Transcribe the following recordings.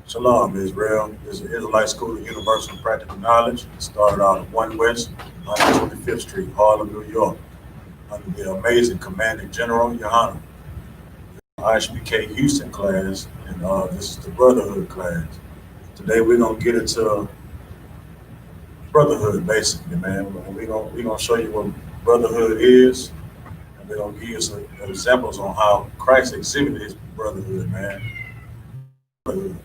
Shalom, Israel. This is the Israelite School of Universal and Practical Knowledge. It started out at 1 West, 125th Street, Harlem, New York, under the amazing Commanding General YAHANNA. I.S.U.P.K Houston class, and this is the Brotherhood class. Today we're gonna get into Brotherhood, basically, man. We're gonna show you what Brotherhood is, and we're gonna give you some examples on how Christ exhibited his brotherhood, man. Brotherhood.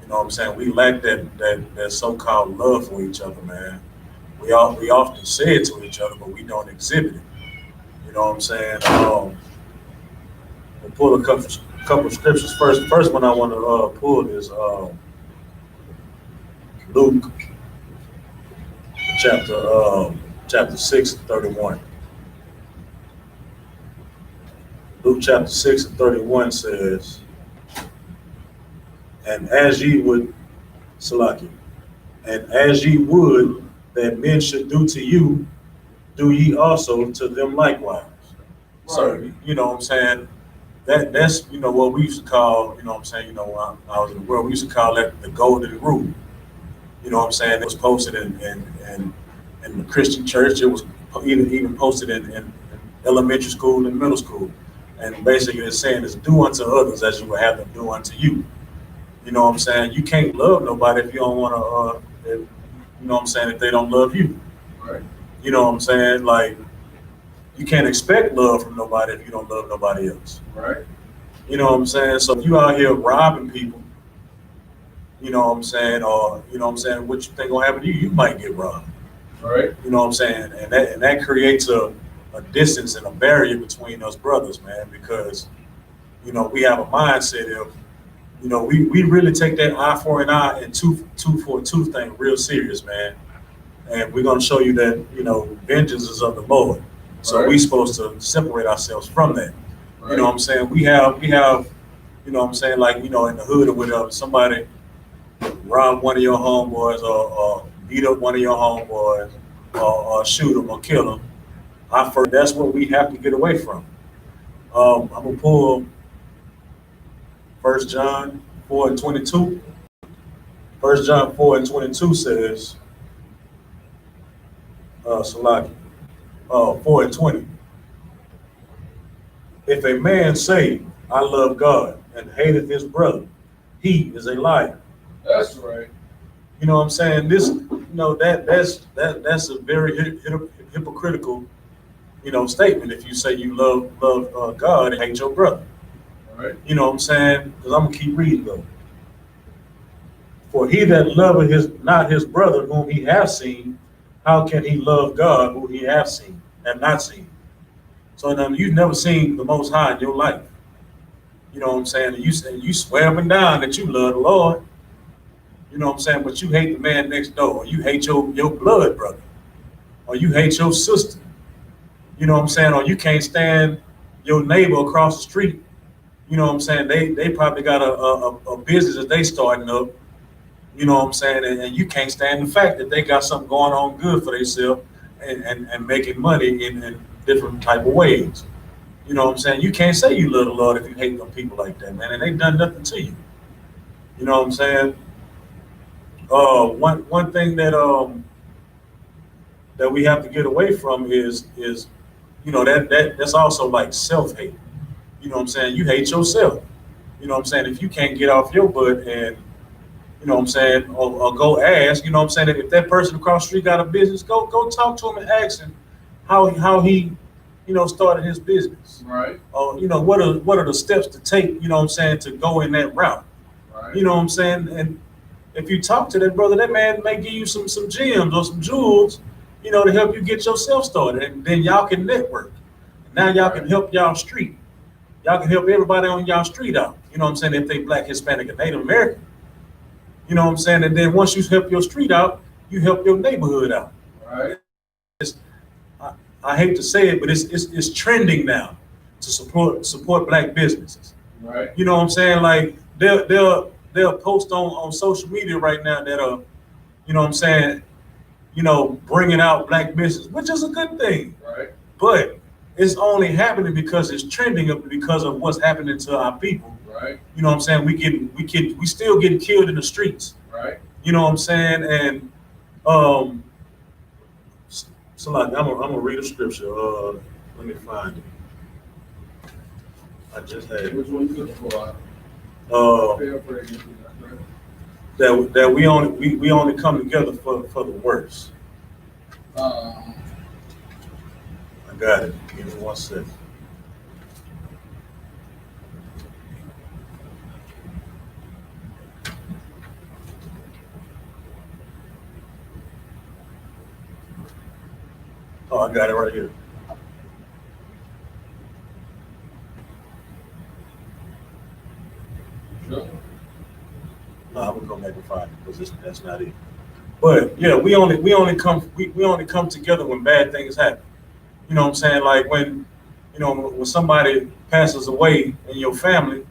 You know what I'm saying? We lack that so-called love for each other, man. We often say it to each other, but we don't exhibit it. You know what I'm saying? We'll pull a couple of scriptures first. The first one I want to pull is Luke chapter 6:31. Luke chapter 6:31 says, and as ye would that men should do to you, do ye also to them likewise. Right. So you know what I'm saying? That's what we used to call, you know what I'm saying, when I was in the world, we used to call that the golden rule. You know what I'm saying? It was posted in the Christian church. It was even posted in elementary school and middle school. And basically it's saying is do unto others as you would have them do unto you. You know what I'm saying? You can't love nobody if you don't want to, you know what I'm saying, if they don't love you. Right. You know what I'm saying? Like, you can't expect love from nobody if you don't love nobody else. Right. You know what I'm saying? So if you out here robbing people, you know what I'm saying, or, you know what I'm saying, what you think gonna happen to you, you might get robbed. Right. You know what I'm saying? And that creates a distance and a barrier between us brothers, man, because, you know, we have a mindset of, you know, we really take that eye for an eye and tooth for a tooth thing real serious, man. And we're gonna show you that, you know, vengeance is of the Lord. So right. We're supposed to separate ourselves from that. Right. You know what I'm saying? We have, you know what I'm saying, like, you know, in the hood or whatever, somebody rob one of your homeboys or beat up one of your homeboys or shoot them or kill them. That's what we have to get away from. I'm gonna pull 1 John 4:22. 1 John 4:22 says, 4:20. If a man say, I love God, and hateth his brother, he is a liar. That's right. You know what I'm saying? This, you know, that's a very hypocritical, you know, statement. If you say you love God and hate your brother. Right. You know what I'm saying? Because I'm gonna keep reading though. For he that loveth not his brother whom he hath seen, how can he love God who he hath seen and not seen? So then you've never seen the Most High in your life. You know what I'm saying? And you swear up and down that you love the Lord. You know what I'm saying? But you hate the man next door, or you hate your blood brother, or you hate your sister. You know what I'm saying? Or you can't stand your neighbor across the street. You know what I'm saying? They probably got a business that they starting up. You know what I'm saying? And you can't stand the fact that they got something going on good for themselves and making money in different type of ways. You know what I'm saying? You can't say you love the Lord if you hate them people like that, man. And they've done nothing to you. You know what I'm saying? One thing that we have to get away from is you know, that's also like self-hate. You know what I'm saying? You hate yourself. You know what I'm saying? If you can't get off your butt and, you know what I'm saying, or go ask, you know what I'm saying, if that person across the street got a business, go talk to him and ask him how he, you know, started his business. Right. Or, you know, what are the steps to take, you know what I'm saying, to go in that route. Right. You know what I'm saying? And if you talk to that brother, that man may give you some gems or some jewels, you know, to help you get yourself started. And then y'all can network. And now y'all can help y'all street. Y'all can help everybody on y'all street out. You know what I'm saying? If they Black, Hispanic, and Native American. You know what I'm saying? And then once you help your street out, you help your neighborhood out. Right. I hate to say it, but it's trending now to support Black businesses. Right. You know what I'm saying? Like they'll post on social media right now that are, you know what I'm saying, you know, bringing out Black business, which is a good thing. Right. But it's only happening because it's trending because of what's happening to our people. Right. You know what I'm saying? We still getting killed in the streets. Right. You know what I'm saying? And so like I'm gonna read a scripture. Let me find it. I just had it. Which one you looking for? That we only come together for the worst. I got it. Give me 1 second. Oh, I got it right here. Sure. No, I'm gonna go back and find it because that's not it. But yeah, we only come together when bad things happen. You know what I'm saying? Like when when somebody passes away in your family,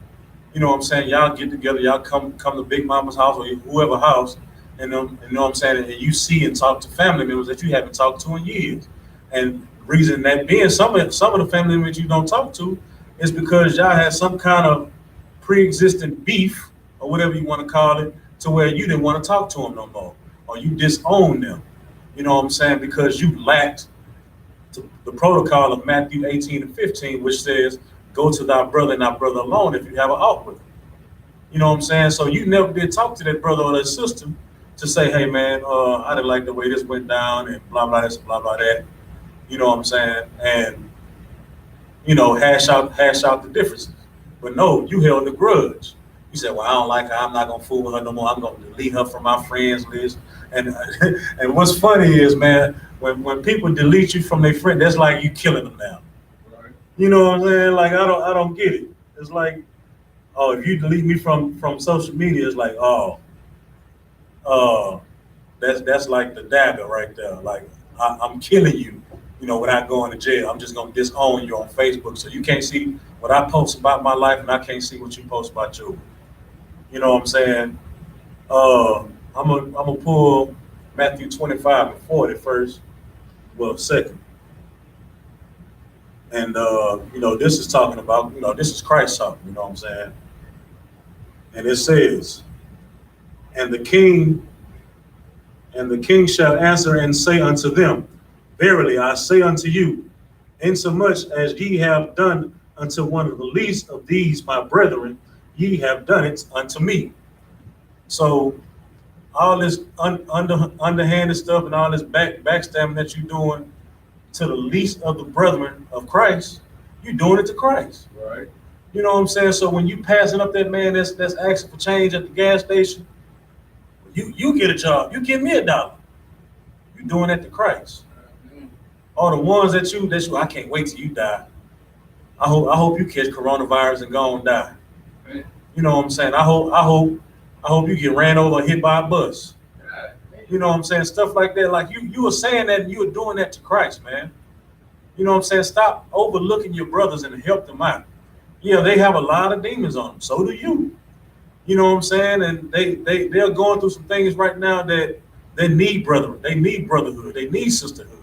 you know what I'm saying? Y'all get together, y'all come to Big Mama's house or whoever house, and you know what I'm saying? And you see and talk to family members that you haven't talked to in years. And the reason that being some of the family members you don't talk to is because y'all had some kind of pre-existing beef or whatever you want to call it, to where you didn't want to talk to them no more, or you disowned them. You know what I'm saying? Because you lacked the protocol of Matthew 18:15, which says, "Go to thy brother and thy brother alone if you have an ought with him." You know what I'm saying? So you never did talk to that brother or that sister to say, "Hey man, I didn't like the way this went down," and blah blah this, blah blah that. You know what I'm saying? And hash out the differences. But no, you held a grudge. You said, "Well, I don't like her. I'm not gonna fool with her no more. I'm gonna delete her from my friends list." And and what's funny is, man, when people delete you from their friend, that's like you killing them now. Right. You know what I'm saying? Like I don't get it. It's like, oh, if you delete me from social media, it's like, that's like the dagger right there. Like I'm killing you. Without going to jail, I'm just gonna disown you on Facebook, so you can't see what I post about my life, and I can't see what you post about yours. You know what I'm saying? I'm gonna pull Matthew 25:40 first. Well, second. And this is talking about, this is Christ talking, you know what I'm saying? And it says, and the king shall answer and say unto them, Verily I say unto you, insomuch as ye have done unto one of the least of these my brethren, ye have done it unto me. So all this underhanded stuff and all this backstabbing that you're doing to the least of the brethren of Christ, you're doing it to Christ. Right. You know what I'm saying? So when you passing up that man that's asking for change at the gas station, you get a job, you give me $1. You're doing that to Christ. All the ones that you I can't wait till you die. I hope you catch coronavirus and go and die. Right. You know what I'm saying? I hope you get ran over or hit by a bus. You know what I'm saying? Stuff like that. Like you were saying that and you were doing that to Christ, man. You know what I'm saying? Stop overlooking your brothers and help them out. Yeah, they have a lot of demons on them. So do you. You know what I'm saying? And they're going through some things right now that they need brethren. They need brotherhood. They need sisterhood.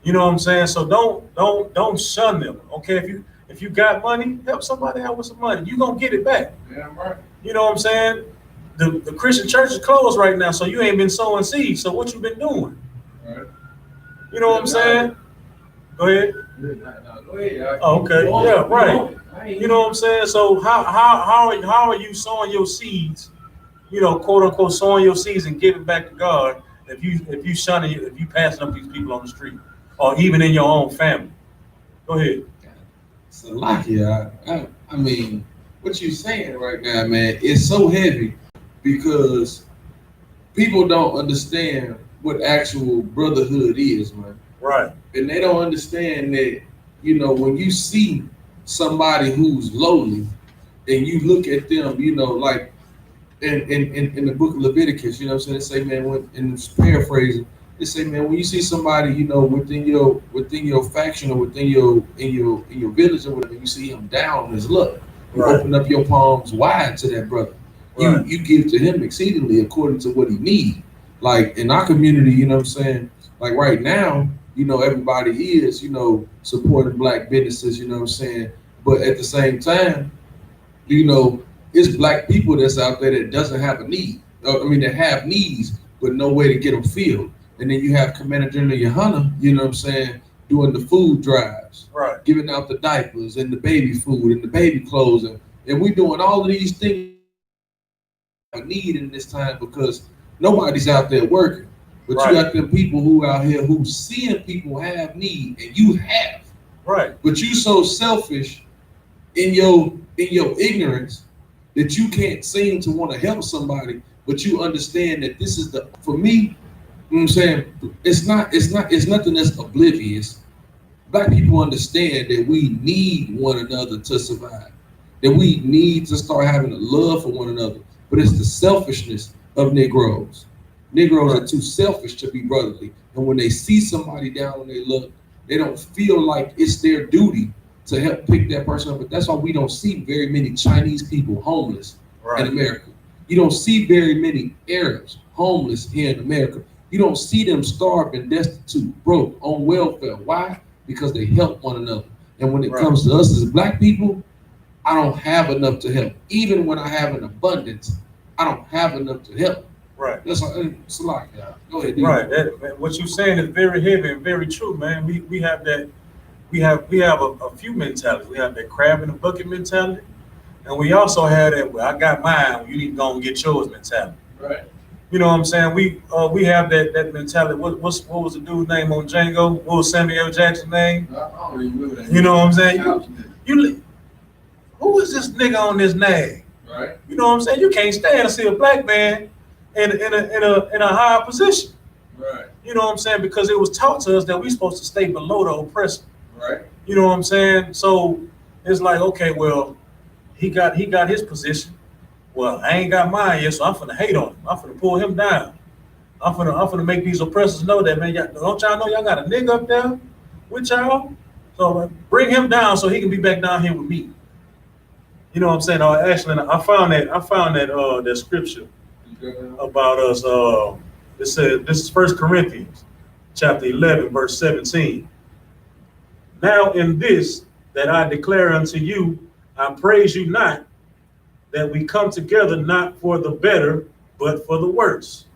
You know what I'm saying? So don't shun them. Okay, if you got money, help somebody out with some money. You're gonna get it back. Yeah, right. You know what I'm saying? The Christian church is closed right now, so you ain't been sowing seeds. So what you been doing? Right. You know what I'm saying? Go ahead. Go ahead. Oh, okay. Yeah, right. You know what I'm saying? So how are you sowing your seeds? Quote unquote, sowing your seeds and giving back to God if you passing up these people on the street or even in your own family. Go ahead. So like I mean, what you're saying right now, man, is so heavy because people don't understand what actual brotherhood is, man. Right. And they don't understand that, when you see somebody who's lowly and you look at them, like in the book of Leviticus, you know what I'm saying? They say, man, in paraphrasing, they say, man, when you see somebody, within your faction or within your village or whatever, you see him down on his luck. You open up your palms wide to that brother. Right. You give to him exceedingly according to what he needs. Like in our community, you know what I'm saying? Like right now, everybody is, supporting black businesses, you know what I'm saying? But at the same time, You know, it's black people that's out there that doesn't have a need. That have needs, but no way to get them filled. And then you have Commander General YAHANNA, you know what I'm saying, doing the food drives, Right. giving out the diapers and the baby food and the baby clothes. And we doing all of these things a need in this time because nobody's out there working. But Right. you got them people who out here who seeing people have need and you have. Right. But you so selfish in your ignorance that you can't seem to want to help somebody, but you understand that this is for me, you know what I'm saying, it's nothing that's oblivious. Black people understand that we need one another to survive, that we need to start having a love for one another, but it's the selfishness of Negroes. Negroes are too selfish to be brotherly, and when they see somebody down on their luck, they don't feel like it's their duty to help pick that person up. But that's why we don't see very many Chinese people homeless in America. You don't see very many Arabs homeless here in America. You don't see them starving, destitute, broke, on welfare. Why? Because they help one another. And when it comes to us as black people, I don't have enough to help. Even when I have an abundance, I don't have enough to help. Right. That's it's a lot. Go ahead. Right. What you're saying is very heavy and very true, man. We have that. We have a few mentalities. We have that crab in the bucket mentality, and we also have that. Well, I got mine. You need to go and get yours mentality. Right. You know what I'm saying? We have that mentality. What was the dude's name on Django? What was Samuel Jackson's name? I don't even remember that. You know what I'm saying? You who is this nigga on this name? Right. You know what I'm saying? You can't stand to see a black man in a higher position. Right. You know what I'm saying? Because it was taught to us that we're supposed to stay below the oppressor. Right. You know what I'm saying? So it's like, okay, well, he got his position. Well, I ain't got mine yet, so I'm finna hate on him. I'm finna pull him down. I'm finna make these oppressors know that, man. Don't y'all know y'all got a nigga up there with y'all? So bring him down so he can be back down here with me. You know what I'm saying? Actually, I found that scripture about us. It says, this is 1 Corinthians chapter 11, verse 17. Now in this that I declare unto you, I praise you not, that we come together not for the better, but for the worse.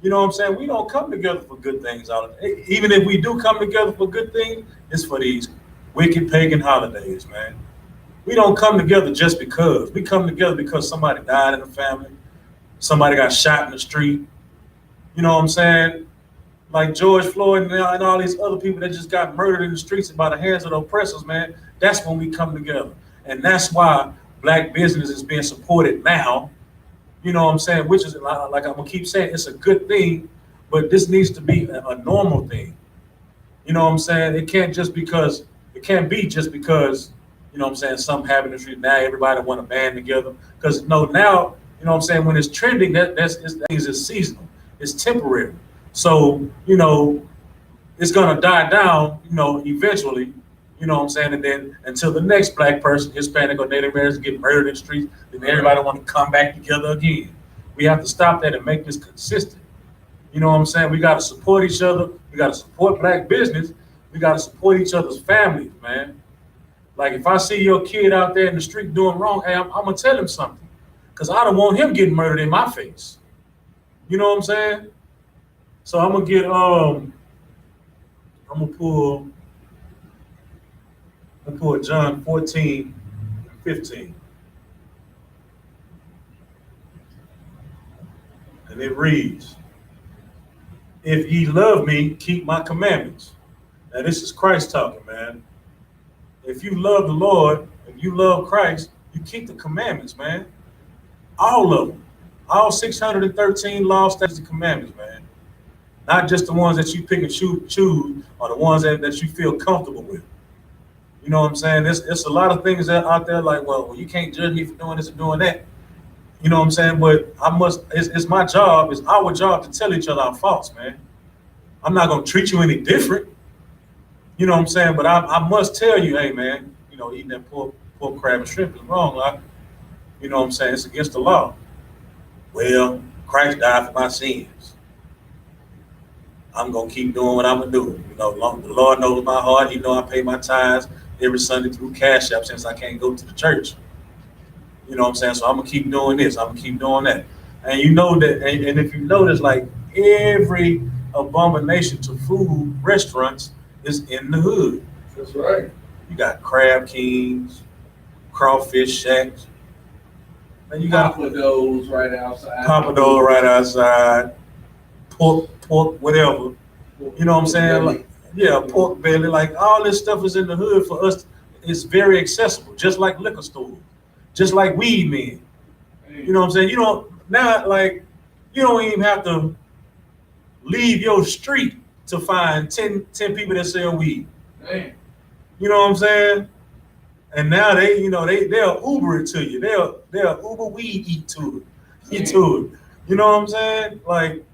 You know what I'm saying? We don't come together for good things. Even if we do come together for good things, it's for these wicked pagan holidays, man. We don't come together just because. We come together because somebody died in the family, somebody got shot in the street. You know what I'm saying? Like George Floyd and all these other people that just got murdered in the streets by the hands of the oppressors, man. That's when we come together. And that's why black business is being supported now. You know what I'm saying? Which is, like I'm gonna keep saying, it's a good thing, but this needs to be a normal thing. You know what I'm saying? It can't be just because, you know what I'm saying, something happened in the street, now everybody want to band together. Because now, you know what I'm saying, when it's trending, it's seasonal, it's temporary. So, you know, it's gonna die down, you know, eventually, you know what I'm saying, and then until the next black person, Hispanic or Native Americans, get murdered in the streets, then everybody want to come back together again. We have to stop that and make this consistent. You know what I'm saying? We got to support each other. We got to support black business. We got to support each other's families, man. Like if I see your kid out there in the street doing wrong, hey, I'm gonna tell him something, because I don't want him getting murdered in my face. You know what I'm saying? So I'm gonna get I'm gonna pull John 14:15. And it reads, if ye love me, keep my commandments. Now this is Christ talking, man. If you love the Lord, if you love Christ, you keep the commandments, man. All of them. All 613 laws, statutes, and commandments, man. Not just the ones that you pick and choose, or the ones that you feel comfortable with. You know what I'm saying? There's a lot of things that out there like, well, you can't judge me for doing this and doing that. You know what I'm saying? But it's my job, it's our job to tell each other our faults, man. I'm not gonna treat you any different. You know what I'm saying? But I must tell you, hey man, you know, eating that pork, crab, and shrimp is wrong. You know what I'm saying? It's against the law. Well, Christ died for my sins. I'm gonna keep doing what I'm gonna do. You know, the Lord knows my heart. He knows I pay my tithes every Sunday through Cash App since I can't go to the church. You know what I'm saying? So I'm gonna keep doing this. I'm gonna keep doing that. And you know that. And if you notice, like every abomination to food restaurants is in the hood. That's right. You got Crab Kings, Crawfish Shacks, and you got Papados right outside. Papador right outside, pork, whatever. You know what I'm saying? Like, yeah, pork belly. Like all this stuff is in the hood for us. It's very accessible, just like liquor stores, just like weed men. You know what I'm saying? You don't now like you don't even have to leave your street to find 10 people that sell weed. Damn. You know what I'm saying? And now they'll Uber it to you. They'll Uber weed eat to it. You know what I'm saying? Like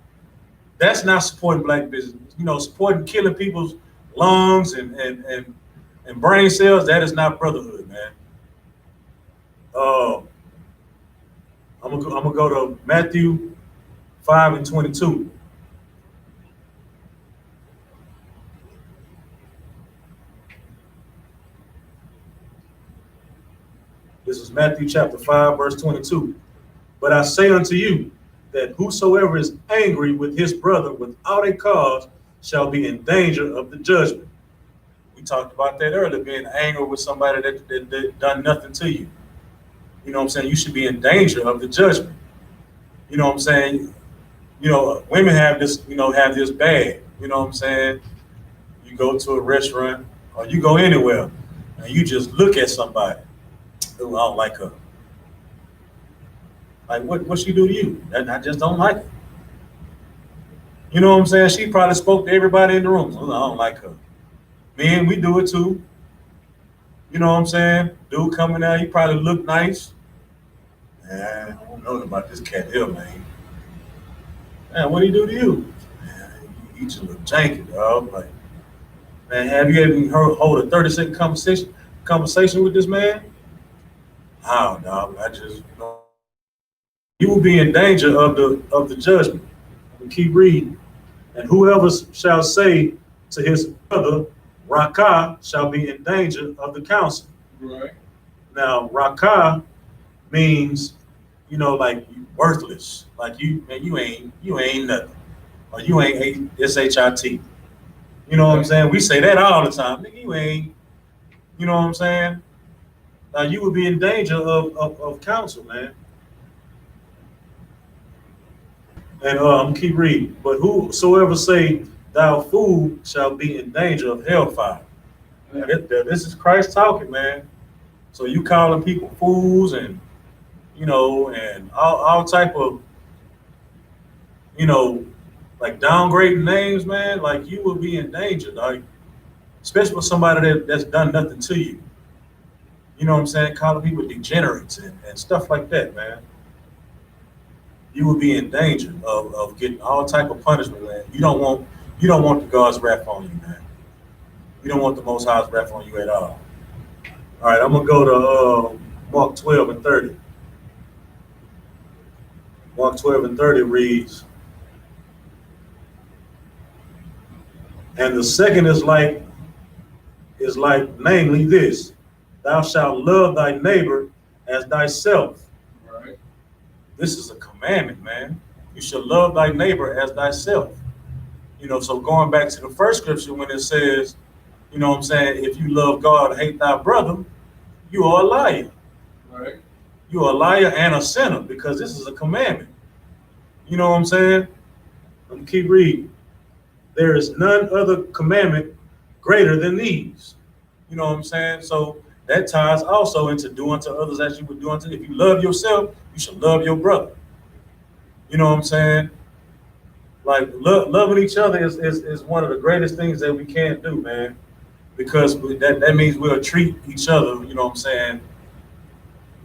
that's not supporting black business. You know, supporting killing people's lungs and brain cells, that is not brotherhood, man. I'm gonna go to Matthew 5:22. This is Matthew chapter 5, verse 22. But I say unto you that whosoever is angry with his brother without a cause shall be in danger of the judgment. We talked about that earlier, being angry with somebody that done nothing to you. You know what I'm saying? You should be in danger of the judgment. You know what I'm saying? You know, women have this bag. You know what I'm saying? You go to a restaurant or you go anywhere and you just look at somebody. Oh, I don't like her. Like, what she do to you? I just don't like her. You know what I'm saying? She probably spoke to everybody in the room. Oh, I don't like her. Men, we do it too. You know what I'm saying? Dude coming out, he probably look nice. Man, I don't know about this cat here, man. Man, what do he do to you? Man, he just look janky, dog. Like, man, have you ever hold a 30-second conversation with this man? How, dog? I just, you know. You will be in danger of the judgment. And keep reading. And whoever shall say to his brother, Rakah, shall be in danger of the council. Right. Now, Rakah means, you know, like worthless. Like you ain't nothing. Or you ain't SHIT. You know what I'm saying? We say that all the time. Nigga, you ain't, you know what I'm saying? Now you would be in danger of counsel, man. And I'm keep reading. But whosoever say thou fool shall be in danger of hellfire. Now, this is Christ talking, man. So you calling people fools and, you know, and all type of, you know, like downgrading names, man. Like you will be in danger, like especially with somebody that's done nothing to you. You know what I'm saying? Calling people degenerates and stuff like that, man. You will be in danger of getting all type of punishment, man. You don't want the God's wrath on you, man. You don't want the Most High's wrath on you at all. All right, I'm gonna go to Mark 12:30. Mark 12:30 reads, and the second is like namely this: thou shalt love thy neighbor as thyself. Right. This is a commandment, man. You shall love thy neighbor as thyself. You know, so going back to the first scripture when it says, you know what I'm saying, if you love God, hate thy brother, you are a liar. Right. You are a liar and a sinner because this is a commandment. You know what I'm saying? Let me keep reading. There is none other commandment greater than these. You know what I'm saying? So that ties also into do unto others as you would do unto. If you love yourself, you should love your brother. You know what I'm saying? Like loving each other is one of the greatest things that we can do, man. Because that means we'll treat each other, you know what I'm saying,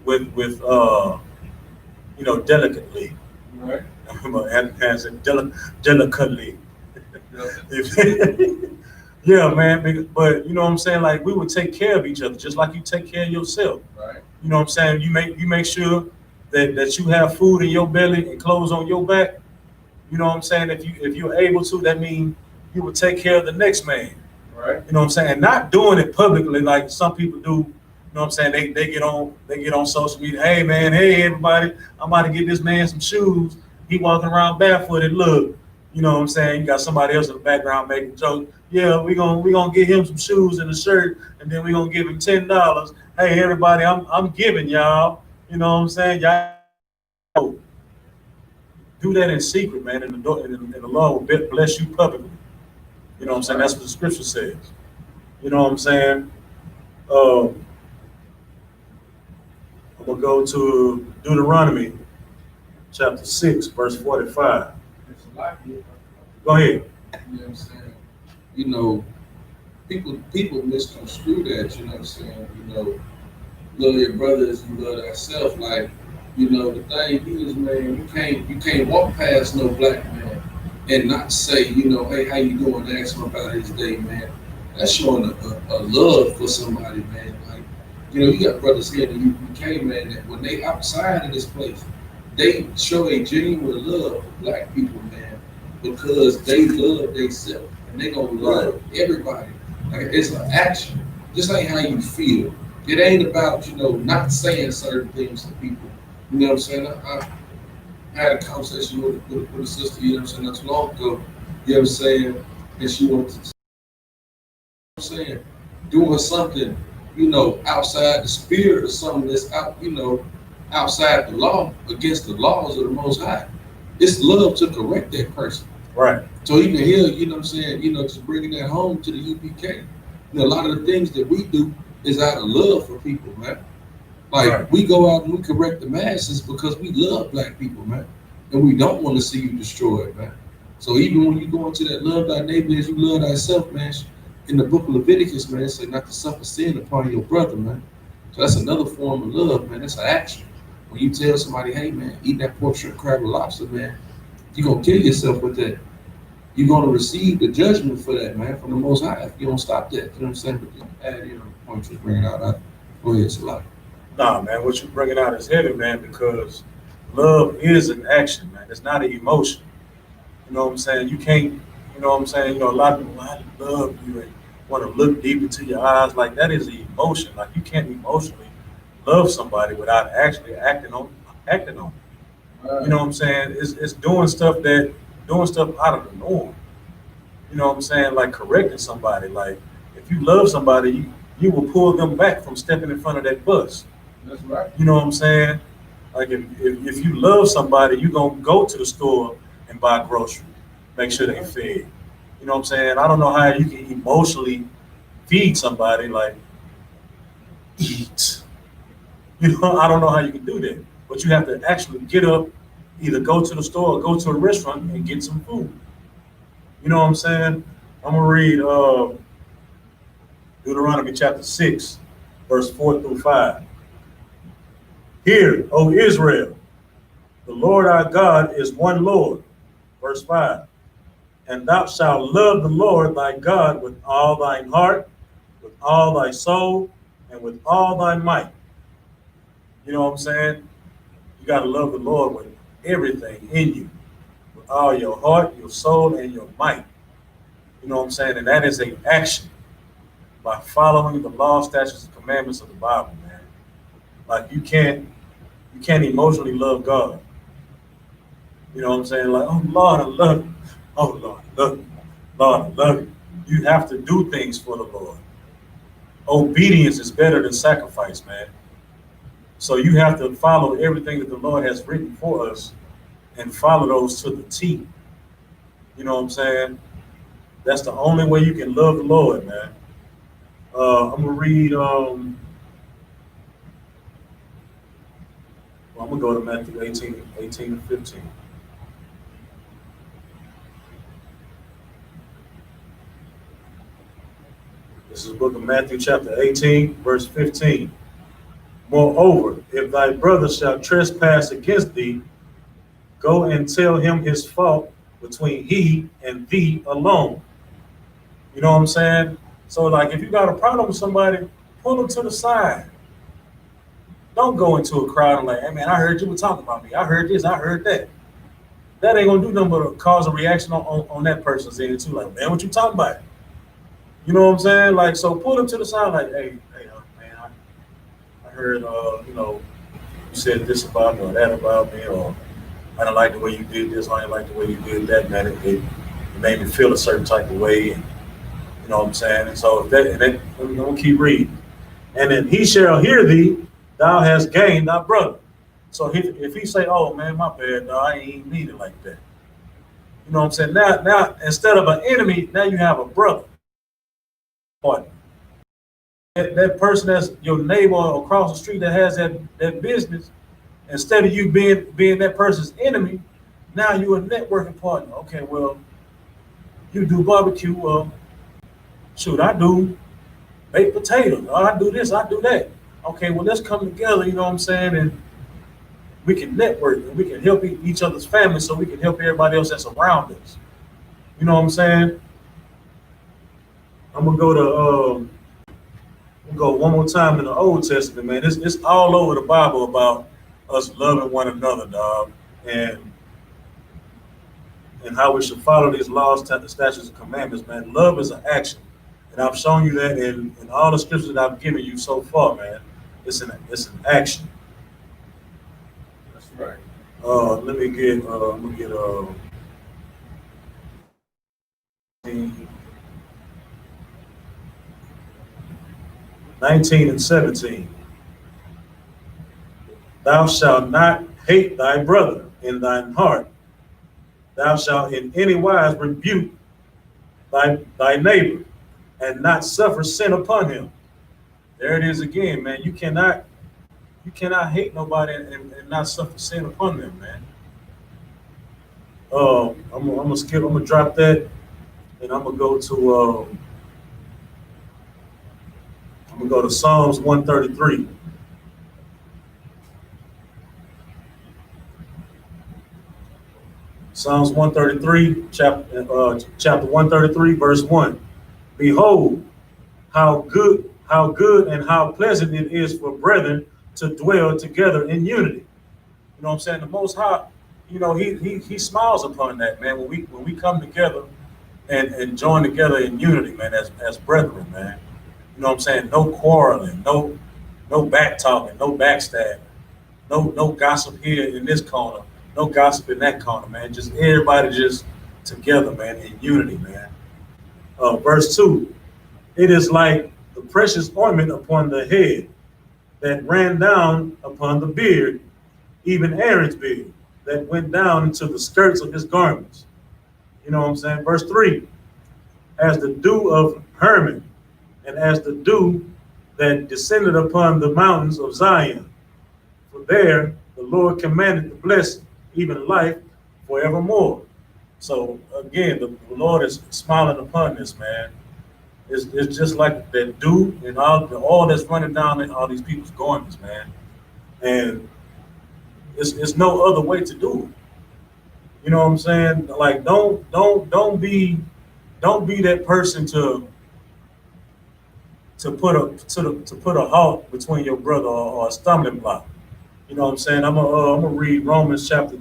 with you know, delicately. Right. As in delicately. Yeah, man. But you know what I'm saying? Like we would take care of each other, just like you take care of yourself. Right. You know what I'm saying? You make sure that you have food in your belly and clothes on your back. You know what I'm saying? If you're able to, that means you would take care of the next man. Right. You know what I'm saying? And not doing it publicly like some people do, know what I'm saying? They get on social media. Hey man, hey everybody, I'm about to get this man some shoes. He walking around barefooted. Look, you know what I'm saying? You got somebody else in the background making jokes. Yeah, we gonna get him some shoes and a shirt, and then we gonna give him $10. Hey everybody, I'm giving y'all. You know what I'm saying? Y'all do that in secret, man, and the Lord will bless you publicly. You know what I'm saying? That's what the scripture says. You know what I'm saying? I'm gonna go to Deuteronomy chapter 6, verse 45. It's a lot here. Go ahead. You know what I'm saying? You know, people misconstrue that, you know what I'm saying? You know, love your brother as you love thyself. Like, you know, the thing is, man, you can't walk past no black man and not say, you know, hey, how you doing? Ask him about his day, man. That's showing a love for somebody, man. Like, you know, you got brothers here in the UPK, man, that when they outside of this place, they show a genuine love for black people, man, because they love themselves and they gonna love everybody. Like, it's an action. This ain't how you feel. It ain't about, you know, not saying certain things to people. You know what I'm saying? I had a conversation with a sister, you know what I'm saying, not too long ago. You know what I'm saying? And she wanted to, you know what I'm saying, doing something, you know, outside the spirit or something that's out, you know, outside the law, against the laws of the Most High. It's love to correct that person. Right. So even here, you know what I'm saying, you know, just bringing that home to the UPK. You know, a lot of the things that we do is out of love for people, man. Like, right. We go out and we correct the masses because we love black people, man. And we don't want to see you destroyed, man. So even when you go into that love thy neighbor as you love thyself, man, in the book of Leviticus, man, it say not to suffer sin upon your brother, man. So that's another form of love, man. That's an action. When you tell somebody, hey, man, eat that pork, shrimp, crab, or lobster, man, you're going to kill yourself with that. You're going to receive the judgment for that, man, from the Most High if you don't stop that. You know what I'm saying? But add in on the point you're bringing out. Go ahead, Salah. Nah, man, what you're bringing out is heavy, man, because love is an action, man. It's not an emotion. You know what I'm saying? You can't, you know what I'm saying? You know, a lot of people, I love you and want to look deep into your eyes. Like, that is an emotion. Like, you can't emotionally love somebody without actually acting on it. You know what I'm saying? It's doing stuff out of the norm. You know what I'm saying? Like correcting somebody. Like, if you love somebody, you will pull them back from stepping in front of that bus. That's right. You know what I'm saying? Like, if you love somebody, you're going to go to the store and buy groceries, make sure they fed. You know what I'm saying? I don't know how you can emotionally feed somebody, like, eat. You know, I don't know how you can do that. But you have to actually get up, either go to the store or go to a restaurant and get some food. You know what I'm saying? I'm going to read Deuteronomy chapter 6, verse 4 through 5. Hear, O Israel, the Lord our God is one Lord. Verse 5. And thou shalt love the Lord thy God with all thine heart, with all thy soul, and with all thy might. You know what I'm saying? You got to love the Lord with everything in you, with all your heart, your soul, and your might. You know what I'm saying? And that is an action by following the law, statutes, and commandments of the Bible, man. Like, you can't emotionally love God. You know what I'm saying? Like, oh Lord, I love you. Oh Lord, I love you. Lord, I love you. You have to do things for the Lord. Obedience is better than sacrifice, man. So you have to follow everything that the Lord has written for us and follow those to the T. You know what I'm saying? That's the only way you can love the Lord, man. I'm gonna read. I'm gonna go to Matthew 18 and 15. This is the book of Matthew, chapter 18, verse 15. Moreover, if thy brother shall trespass against thee, go and tell him his fault between he and thee alone. You know what I'm saying? So, like, if you got a problem with somebody, pull them to the side. Don't go into a crowd and like, hey man, I heard you were talking about me. I heard this, I heard that. That ain't gonna do nothing but cause a reaction on that person's end too. Like, man, what you talking about? You know what I'm saying? Like, so pull them to the side, like, hey, man, heard, you know, you said this about me or that about me, or I don't like the way you did this, I don't like the way you did that, man. It made me feel a certain type of way, and you know what I'm saying? And so if that I'm gonna keep reading. And then he shall hear thee, thou hast gained thy brother. So if he say, oh man, my bad, no, I ain't mean it like that. You know what I'm saying? Now instead of an enemy, now you have a brother. Partner. That person that's your neighbor across the street that has that business, instead of you being that person's enemy, now you're a networking partner. Okay, well, you do barbecue, well, shoot, I do baked potatoes. Oh, I do this, I do that. Okay, well, let's come together, you know what I'm saying? And we can network and we can help each other's families so we can help everybody else that's around us. You know what I'm saying? I'm gonna go one more time in the Old Testament, man. It's all over the Bible about us loving one another, dog, and how we should follow these laws, statutes, and commandments, man. Love is an action. And I've shown you that in all the scriptures that I've given you so far, man. It's an action. That's right. Let me get I'm gonna get 19 and 17. Thou shalt not hate thy brother in thine heart. Thou shalt in any wise rebuke thy neighbor, and not suffer sin upon him. There it is again, man. You cannot hate nobody and not suffer sin upon them, man. I'm gonna drop that, and I'm gonna go to Psalms 133. Psalms 133, chapter 133, verse 1. Behold, how good and how pleasant it is for brethren to dwell together in unity. You know what I'm saying? The Most High, you know, he smiles upon that, man. When we come together and join together in unity, man, as brethren, man. You know what I'm saying? No quarreling, no back talking, no backstabbing, no gossip here in this corner, no gossip in that corner, man. Just everybody just together, man, in unity, man. Verse 2, it is like the precious ointment upon the head that ran down upon the beard, even Aaron's beard, that went down into the skirts of his garments. You know what I'm saying? Verse 3, as the dew of Hermon, and as the dew that descended upon the mountains of Zion. For there the Lord commanded the blessing, even life forevermore. So again, the Lord is smiling upon this, man. It's just like that dew and all that's running down in all these people's garments, man. And it's no other way to do it. You know what I'm saying? Like don't be that person to put a halt between your brother or a stumbling block. You know what I'm saying? I'm gonna read Romans chapter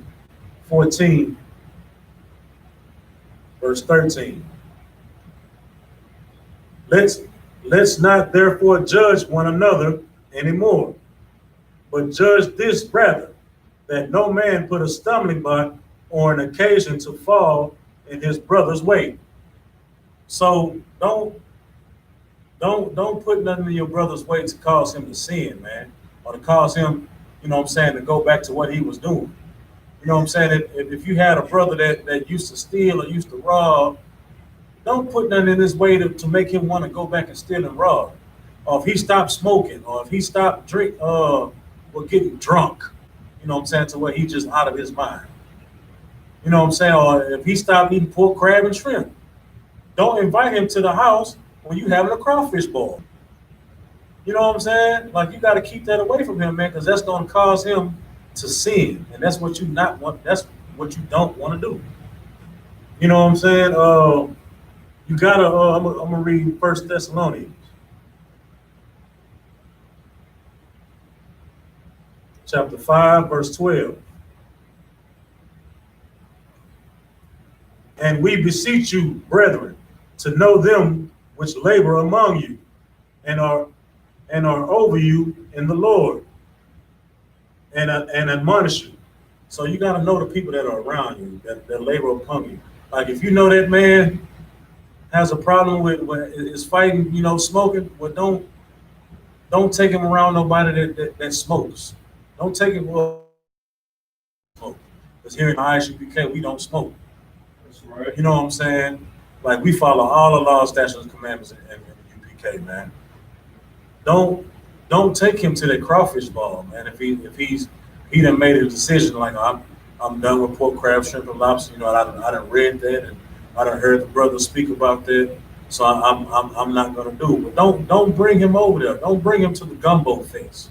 14, verse 13. Let's not therefore judge one another anymore, but judge this rather, that no man put a stumbling block or an occasion to fall in his brother's way. So don't put nothing in your brother's way to cause him to sin, man, or to cause him, you know what I'm saying, to go back to what he was doing. You know what I'm saying? If you had a brother that used to steal or used to rob, don't put nothing in his way to make him want to go back and steal and rob. Or if he stopped smoking, or if he stopped getting drunk, you know what I'm saying, to where he's just out of his mind. You know what I'm saying? Or if he stopped eating pork, crab, and shrimp, don't invite him to the house when you having a crawfish boil. You know what I'm saying? Like, you got to keep that away from him, man, because that's going to cause him to sin, and that's what you not want. That's what you don't want to do. You know what I'm saying? You gotta. I'm gonna read 1 Thessalonians, chapter 5, verse 12. And we beseech you, brethren, to know them which labor among you, and are and are over you in the Lord, and admonish you. So you got to know the people that are around you, that labor upon you. Like if you know that man has a problem with is fighting, smoking, well, don't take him around nobody that smokes. Don't take him smoke. Because here in I.S.U.P.K, we don't smoke. That's right. You know what I'm saying? Like we follow all the laws, statutes, and commandments in UPK, man. Don't take him to that crawfish ball, man. If he done made a decision like I'm done with pork, crab, shrimp, and lobster. I done read that and I done heard the brothers speak about that. So I'm not gonna do it. But don't bring him over there. Don't bring him to the gumbo fest.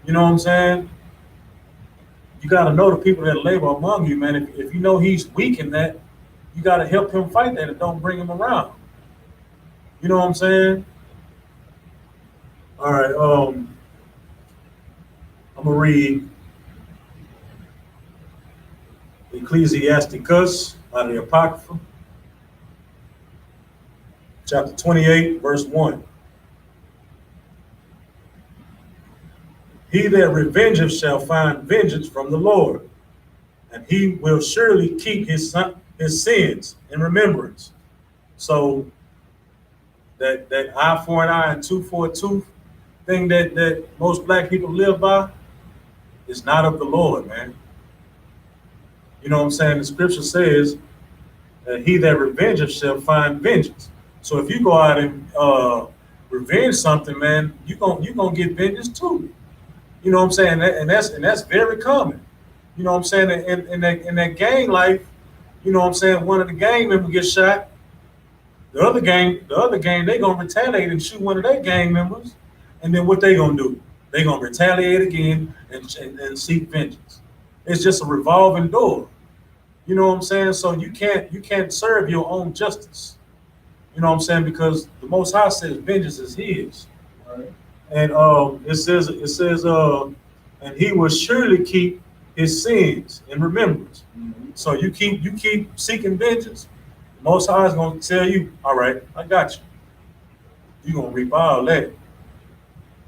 You know what I'm saying? You got to know the people that labor among you, man. If you know he's weak in that, you got to help him fight that and don't bring him around. You know what I'm saying? All right. I'm gonna read Ecclesiasticus out of the Apocrypha, chapter 28, verse 1. He that revengeth shall find vengeance from the Lord, and he will surely keep his sins in remembrance. So that eye for an eye and tooth for a tooth thing that most black people live by is not of the Lord, man. You know what I'm saying? The scripture says that he that revengeth shall find vengeance. So if you go out and revenge something, man, you gonna get vengeance too. You know what I'm saying? And that's very common. You know what I'm saying? In that gang life, you know what I'm saying? One of the gang members gets shot. The other gang, they gonna retaliate and shoot one of their gang members, and then what they gonna do? They gonna retaliate again and seek vengeance. It's just a revolving door. You know what I'm saying? So you can't serve your own justice. You know what I'm saying? Because the Most High says vengeance is His. Right. And it says, and He will surely keep His sins in remembrance. Mm-hmm. So you keep seeking vengeance. The Most High is going to tell you, all right, I got you. You're going to reap all that.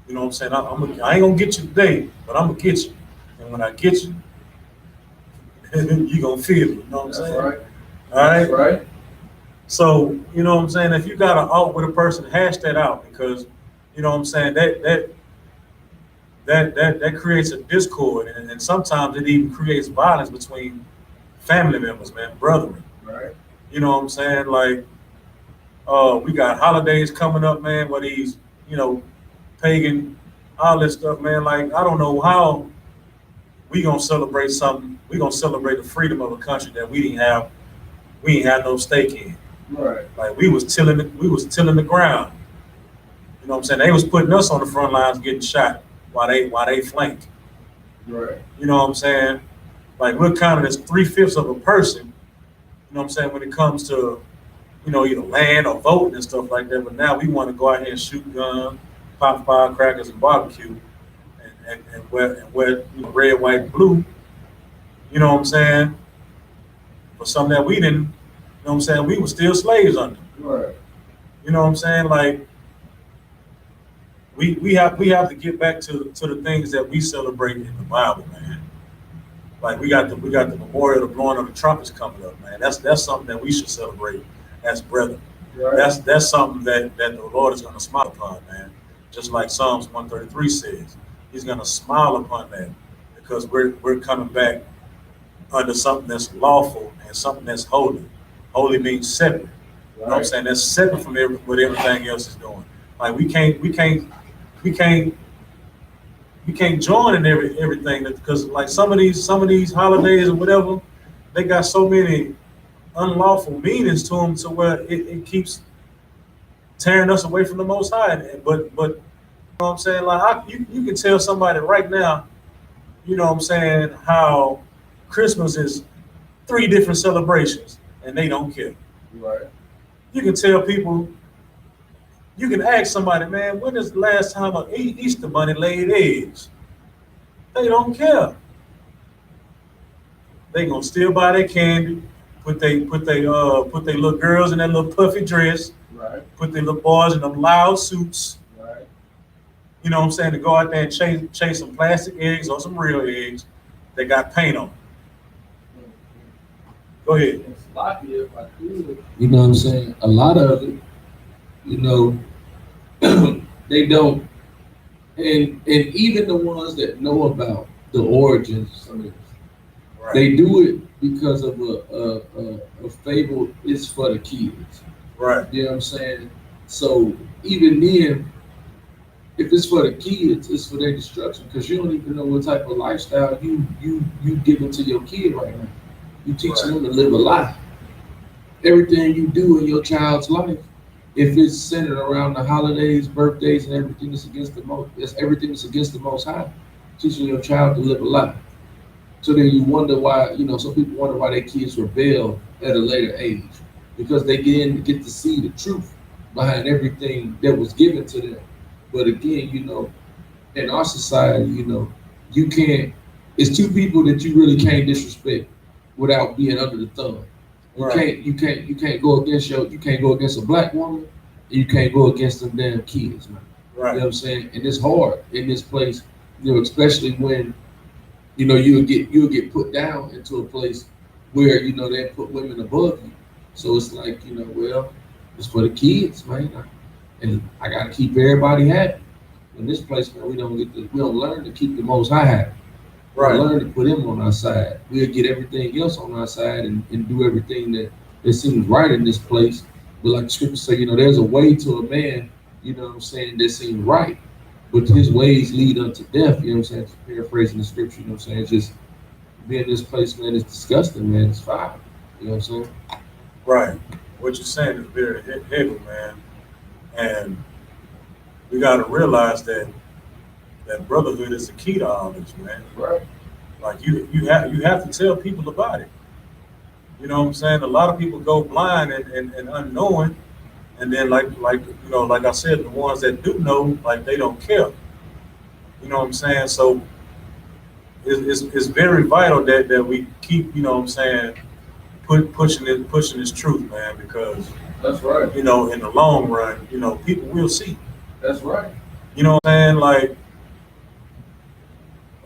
You know what I'm saying? I ain't going to get you today, but I'm going to get you. And when I get you, you're going to feel it. You know what I'm saying? Right. All right? That's right. So, you know what I'm saying? If you got an out with a person, hash that out, because, you know what I'm saying, that creates a discord, and sometimes it even creates violence between family members, man, brethren. Right. You know what I'm saying? Like, we got holidays coming up, man, where these, pagan, all this stuff, man. Like, I don't know how we gonna celebrate something. We gonna celebrate the freedom of a country that we ain't have no stake in. Right. Like we was tilling the ground. You know what I'm saying? They was putting us on the front lines getting shot while they flanked. Right. You know what I'm saying? Like we're counted as 3/5 of a person, you know what I'm saying, when it comes to, either land or voting and stuff like that. But now we want to go out here and shoot guns, pop firecrackers and barbecue and wear red, white, and blue. You know what I'm saying? For something that we didn't, you know what I'm saying, we were still slaves under. Right. You know what I'm saying? Like we have to get back to the things that we celebrate in the Bible, man. Like we got the memorial of the blowing of the trumpets coming up, man. That's something that we should celebrate as brethren. Right. That's something that the Lord is going to smile upon, man. Just like Psalms 133 says, He's going to smile upon that because we're coming back under something that's lawful and something that's holy. Holy means separate. You know what I'm saying? That's separate from what everything else is doing. Like we can't join in everything because like some of these holidays or whatever, they got so many unlawful meanings to them to where it keeps tearing us away from the Most High. But you know what I'm saying? Like you can tell somebody right now, you know what I'm saying, how Christmas is 3 different celebrations and they don't care. Right. You can tell people. You can ask somebody, man, when is the last time an Easter bunny laid eggs? They don't care. They gonna still buy their candy, put they little girls in that little puffy dress, Right. put their little boys in them loud suits, Right. you know what I'm saying, to go out there and chase some plastic eggs or some real eggs that got paint on them. Go ahead. It's sloppy if I could. You know what I'm saying? A lot of it, you know, they don't, and even the ones that know about the origins of it, Right. they do it because of a fable is for the kids. Right. You know what I'm saying? So even then, if it's for the kids, it's for their destruction because you don't even know what type of lifestyle you giving to your kid right now. You teaching them to live a lie. Everything you do in your child's life, if it's centered around the holidays, birthdays, and everything that's against the Most High, teaching your child to live a lie. So then you wonder why, you know, some people wonder why their kids rebel at a later age because they get to see the truth behind everything that was given to them. But again, you know, in our society, you know, you can't. It's two people that you really can't disrespect without being under the thumb. You can't go against a black woman, and you can't go against them damn kids, man. Right. You know what I'm saying? And it's hard in this place, you know, especially when, you know, you'll get put down into a place where, you know, they put women above you. So it's like, you know, well, it's for the kids, man. And I gotta keep everybody happy. In this place, man, we don't learn to keep the Most High happy. Right. We learn to put him on our side. We'll get everything else on our side and do everything that seems right in this place. But like the scripture say, you know, there's a way to a man, you know what I'm saying, that seems right. But his ways lead unto death, you know what I'm saying? Just paraphrasing the scripture, you know what I'm saying? It's just being in this place, man, it's disgusting, man. It's foul. You know what I'm saying? Right. What you're saying is very heavy, man. And we got to realize that brotherhood is the key to all this, man. Right. Like you have to tell people about it. You know what I'm saying? A lot of people go blind and unknowing, and then like you know, like I said, the ones that do know, like they don't care. You know what I'm saying? So it's very vital that we keep, you know what I'm saying, pushing this truth, man, because That's right. you know, in the long run, you know, people will see. That's right. You know what I'm saying? Like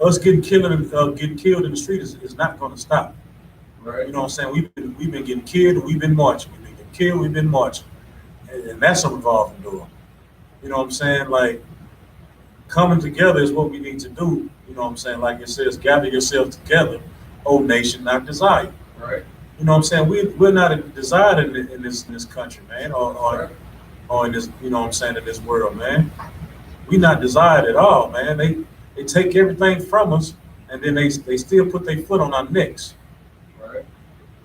us getting killed in the street is not going to stop. Right. You know what I'm saying? We've been getting killed and we've been marching. We've been getting killed, we've been marching, and that's a revolving door. You know what I'm saying? Like coming together is what we need to do. You know what I'm saying? Like it says, gather yourselves together, O nation, not desire. Right. You know what I'm saying? We're not desired in this country, man, or in this, you know what I'm saying, in this world, man. We not desired at all, man. They take everything from us, and then they still put their foot on our necks. Right.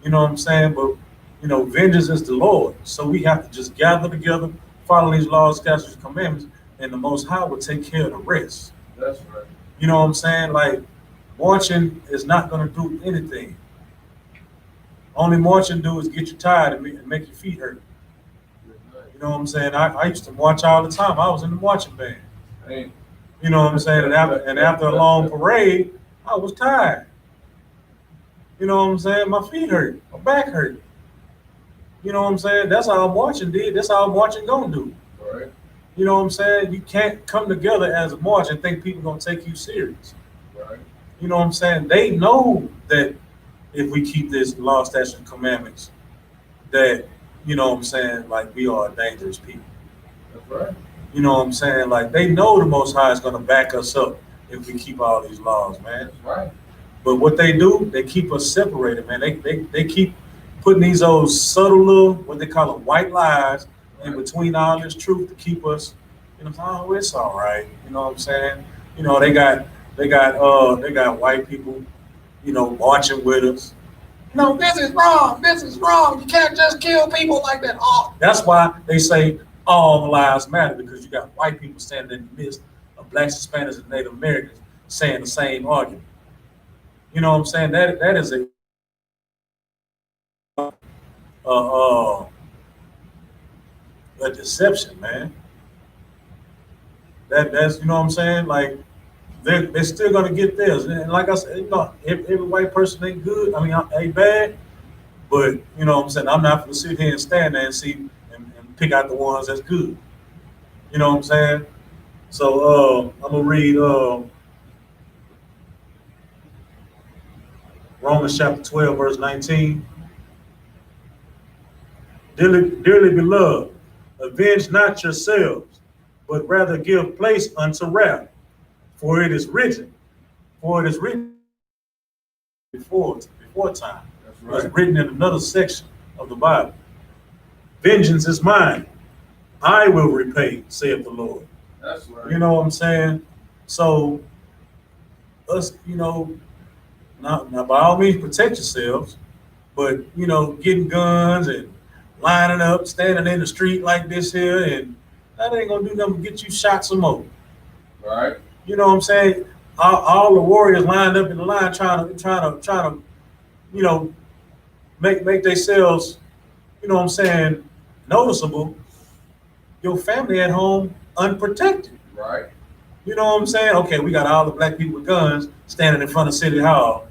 You know what I'm saying? But you know, vengeance is the Lord, so we have to just gather together, follow these laws, statutes, and commandments, and the Most High will take care of the rest. That's right. You know what I'm saying? Like marching is not going to do anything. Only marching do is get you tired and make your feet hurt. You know what I'm saying? I used to march all the time. I was in the marching band. Hey. You know what I'm saying? And after a long parade, I was tired. You know what I'm saying? My feet hurt. My back hurt. You know what I'm saying? That's how marching did. That's how marching gonna do. Right. You know what I'm saying? You can't come together as a march and think people gonna take you serious. Right. You know what I'm saying? They know that if we keep this law, statutes, and commandments, that, you know what I'm saying, like we are dangerous people. That's right. You know what I'm saying? Like they know the Most High is gonna back us up if we keep all these laws, man. That's right. But what they do, they keep us separated, man. They keep putting these old subtle little, what they call them, white lies in between all this truth to keep us, you know, oh, it's all right. You know what I'm saying? You know, they got white people, you know, marching with us. No, this is wrong. This is wrong. You can't just kill people like that. Oh, that's why they say all lives matter, because you got white people standing in the midst of blacks, Hispanics, and Native Americans saying the same argument. You know what I'm saying? That is a deception, man. That's, you know what I'm saying? Like they're still gonna get theirs, and like I said, you know, every white person ain't good. I mean, ain't bad, but you know what I'm saying? I'm not gonna sit here and stand there and see and pick out the ones that's good. You know what I'm saying? So I'm gonna read Romans chapter 12, verse 19. Dearly beloved, avenge not yourselves, but rather give place unto wrath. For it is written, before time. That's It was right. written in another section of the Bible. Vengeance is mine. I will repay, saith the Lord. That's right. You know what I'm saying? So us, now by all means protect yourselves, but getting guns and lining up, standing in the street like this here, and that ain't gonna do nothing but get you shot some more. Right. You know what I'm saying? All the warriors lined up in the line trying to, make themselves, noticeable. Your family at home unprotected. Right. You know what I'm saying? Okay, we got all the black people with guns standing in front of City Hall,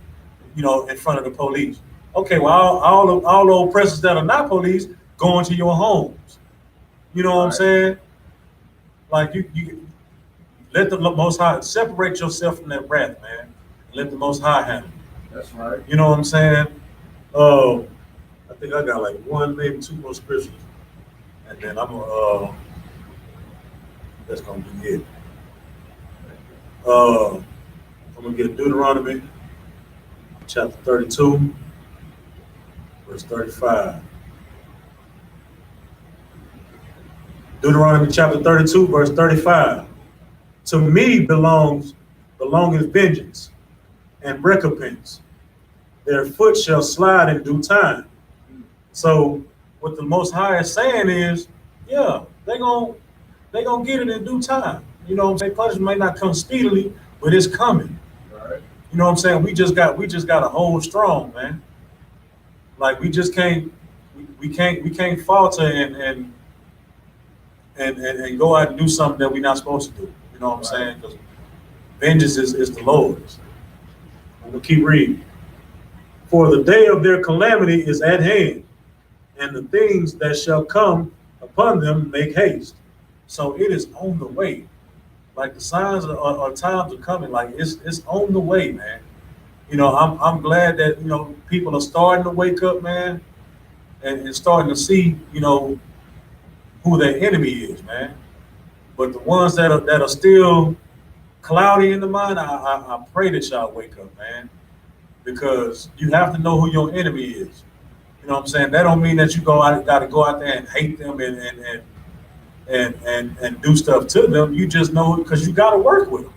in front of the police. Okay, well, all the oppressors that are not police going to your homes. You know what I'm saying? Like you let the Most High separate yourself from that wrath, man. Let the Most High handle it. That's right. You know what I'm saying? I think I got like one, maybe two more scriptures, and then that's gonna be it. I'm gonna get Deuteronomy chapter 32, verse 35. Deuteronomy chapter 32, verse 35. To me belongeth vengeance and recompense. Their foot shall slide in due time. So what the Most High is saying is, yeah, they're gonna get it in due time. You know what I'm saying? Punishment may not come speedily, but it's coming. Right. You know what I'm saying? We just got to hold strong, man. Like we just can't falter and go out and do something that we're not supposed to do. You know what I'm saying? Because vengeance is the Lord's. I'm gonna keep reading. For the day of their calamity is at hand, and the things that shall come upon them make haste. So it is on the way. Like the signs or times are coming. Like it's on the way, man. I'm glad that people are starting to wake up, man, and starting to see who their enemy is, man. But the ones that are still cloudy in the mind, I pray that y'all wake up, man, because you have to know who your enemy is. You know what I'm saying? That don't mean that you got to go out there and hate them and do stuff to them. You just know because you got to work with them.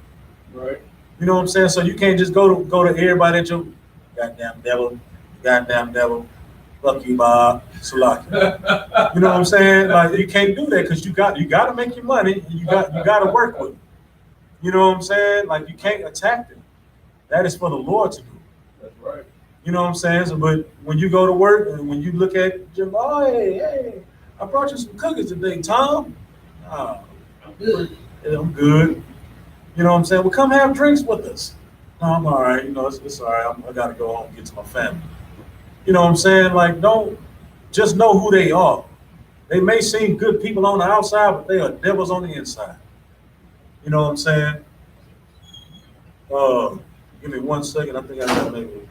Right. You know what I'm saying? So you can't just go to everybody at your goddamn devil, fuck you, Bob, Salaki. You know what I'm saying? Like you can't do that because you got to make your money. And you got to work with them. You know what I'm saying? Like you can't attack them. That is for the Lord to do. That's right. You know what I'm saying? So, but when you go to work and when you look at Jim, oh, hey, I brought you some cookies today, Tom. I'm good. Yeah, I'm good. You know what I'm saying? Well, come have drinks with us. No, I'm all right. It's all right. I got to go home and get to my family. You know what I'm saying? Like, don't just know who they are. They may seem good people on the outside, but they are devils on the inside. You know what I'm saying? Give me 1 second. I think I got maybe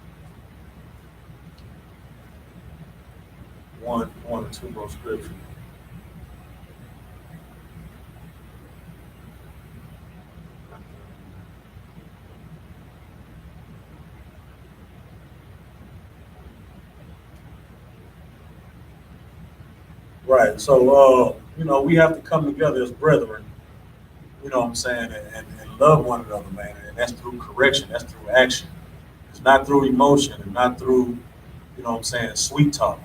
one or two more scriptures. Right. So, we have to come together as brethren, you know what I'm saying, and love one another, man. And that's through correction. That's through action. It's not through emotion and not through, sweet talk.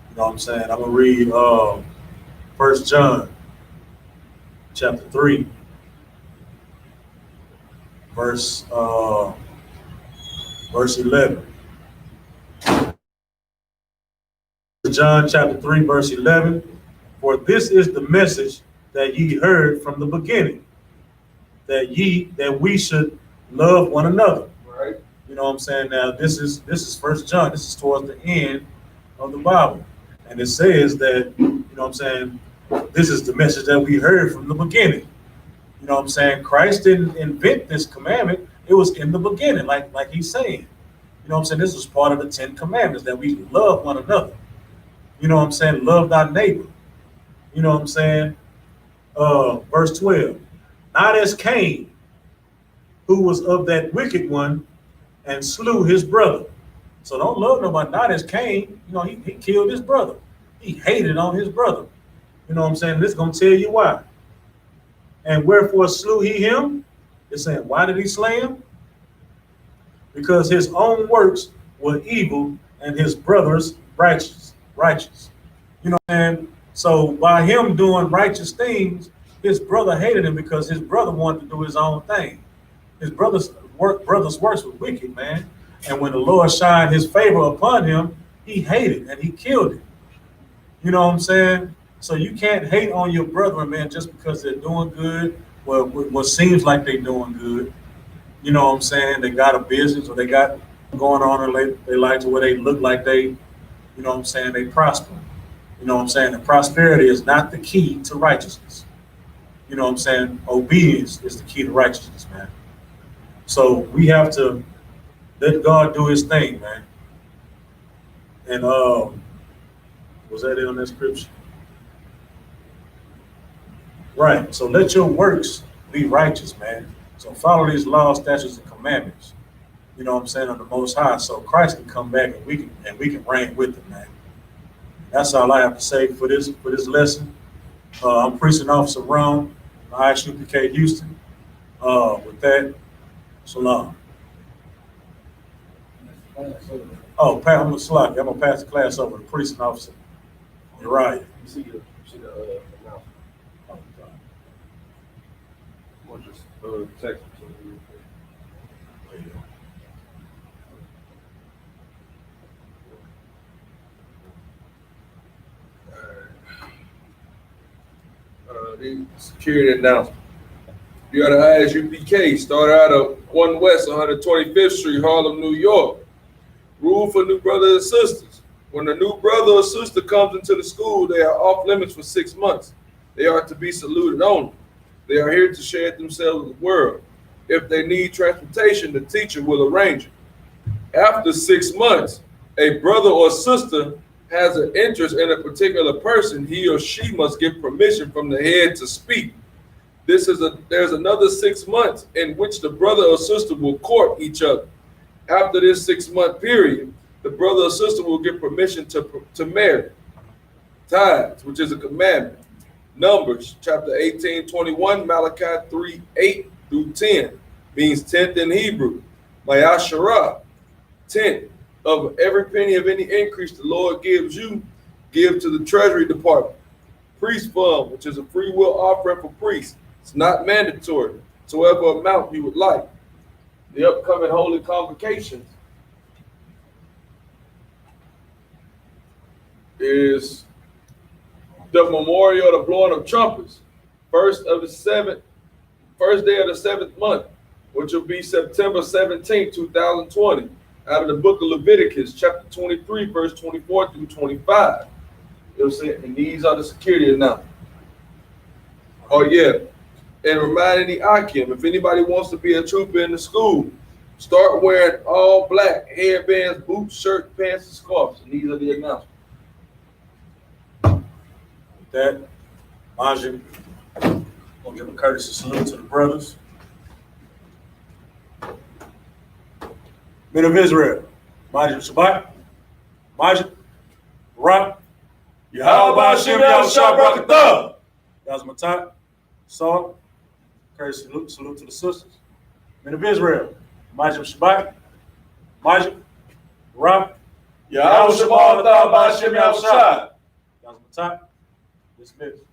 You know what I'm saying? I'm going to read 1 John chapter 3, verse 11. John chapter 3, verse 11. For this is the message that ye heard from the beginning, that we should love one another. Right. You know what I'm saying? Now this is 1 John. This is towards the end of the Bible. And it says that, this is the message that we heard from the beginning, You know what I'm saying? Christ didn't invent this commandment. It was in the beginning, like he's saying. You know what I'm saying? This was part of the 10 commandments, that we love one another. You know what I'm saying? Love thy neighbor. You know what I'm saying? Verse 12. Not as Cain, who was of that wicked one and slew his brother. So don't love nobody. Not as Cain. You know, he killed his brother. He hated on his brother. You know what I'm saying? This is going to tell you why. And wherefore slew he him? It's saying, why did he slay him? Because his own works were evil and his brother's righteous. You know what I'm saying? So by him doing righteous things, his brother hated him because his brother wanted to do his own thing. His brother's works were wicked, man. And when the Lord shined his favor upon him, he hated and he killed him. You know what I'm saying? So you can't hate on your brethren, man, just because they're doing good. Well, what seems like they're doing good. You know what I'm saying? They got a business or they got going on in their life to where they look like they, you know what I'm saying, they prosper. You know what I'm saying? And prosperity is not the key to righteousness. You know what I'm saying? Obedience is the key to righteousness, man. So we have to let God do his thing, man. And was that it on that scripture? Right. So let your works be righteous, man. So follow these laws, statutes, and commandments. You know what I'm saying, on the Most High. So Christ can come back and we can reign with him, man. That's all I have to say for this lesson. I'm Precinct Officer Rome, I.S.U.P.K. Houston. With that, Shalom. Oh, Pat, I'm gonna pass the class over to Precinct Officer Uriah. You see the announcement. Or just text me something. The security announcement. You got an I.S.U.P.K. Start out of 1 West 125th Street, Harlem, New York. Rule for new brothers and sisters. When a new brother or sister comes into the school, they are off limits for 6 months. They are to be saluted only. They are here to share themselves with the world. If they need transportation, the teacher will arrange it. After 6 months, a brother or sister has an interest in a particular person, he or she must get permission from the head to speak. There's another 6 months in which the brother or sister will court each other. After this 6 month period, the brother or sister will get permission to marry. Tithes, which is a commandment. Numbers, chapter 18:21, Malachi 3:8 through 10, means tenth in Hebrew. Mayasharah, tenth of every penny of any increase the Lord gives you, give to the Treasury Department. Priest fund, which is a free will offering for priests. It's not mandatory. So whatever amount you would like. The upcoming holy convocations is the memorial of the blowing of trumpets, first day of the seventh month, which will be September 17, 2020, out of the book of Leviticus, chapter 23, verse 24 through 25. It'll say, and these are the security announcements. Oh yeah, and reminding the I.S.U.P.K, if anybody wants to be a trooper in the school, start wearing all black headbands, boots, shirt, pants, and scarves. And these are the announcements. With that, Majin, we'll give a courtesy salute to the brothers. Men of Israel, Majin Shabbat, Majin, Rock, Yahweh Shem Yahushua Yazmatat, Saw, courtesy salute to the sisters. Men of Israel, Majin Shabbat, Majin, Rock, Yahweh Shem Yahushua Yazmatat, dismissed.